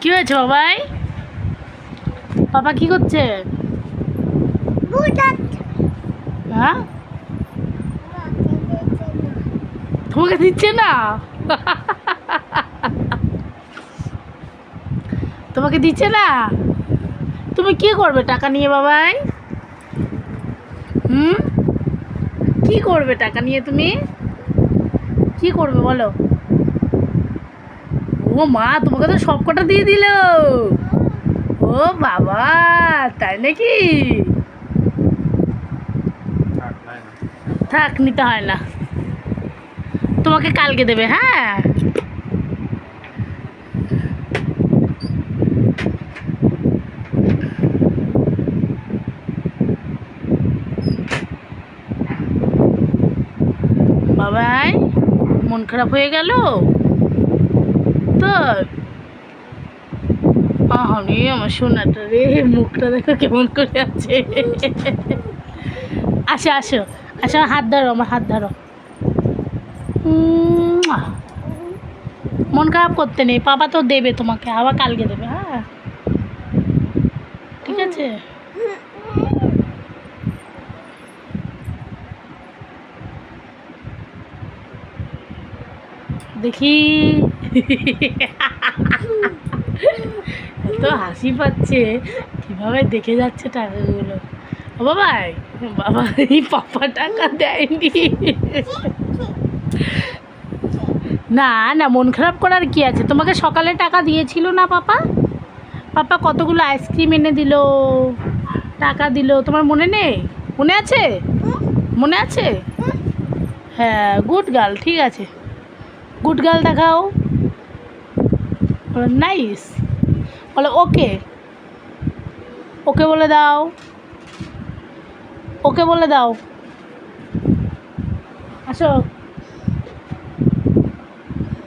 কি হয়েছে বাবাই? পাপা কি করছে? হ্যাঁ, তোমাকে দিচ্ছে না? তোমাকে দিচ্ছে না? তুমি কি করবে টাকা নিয়ে বাবাই? কি করবে টাকা নিয়ে? তুমি কি করবে বলো? ও মা, তোমাকে তো সব কটা দিয়ে দিল। ও বাবা, তাই নাকি? থাক, নিতে হয় না, তোমাকে কালকে দেবে। হ্যাঁ, বাবাই মন খারাপ হয়ে গেল তো? আরে আমার সোনাটা রে, মুখটা দেখো কেমন করে আছে। আসো আসো আসো, হাত ধরো, আমার হাত ধরো। মন খারাপ করতে নেই, পাপা তো দেবে তোমাকে, আবার কালকে দেবে। হ্যাঁ, ঠিক আছে। দেখি এত হাসি পাচ্ছে, কিভাবে দেখে যাচ্ছে টাকাগুলো। ও বাবাই, বাবা এই পাপা টাকা দেয়নি। না না, মন খারাপ করার কি আছে? তোমাকে সকালে টাকা দিয়েছিল না পাপা? পাপা কতগুলো আইসক্রিম এনে দিল, টাকা দিল, তোমার মনে নেই? মনে আছে? মনে আছে? হ্যাঁ, গুড গার্ল, ঠিক আছে। গুড গার্ল দেখাও। বলো নাইস, বলো ওকে, ওকে বলে দাও, ওকে বলে দাও। আসো,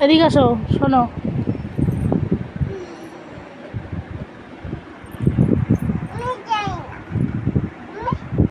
এদিকে আসো, শোনো।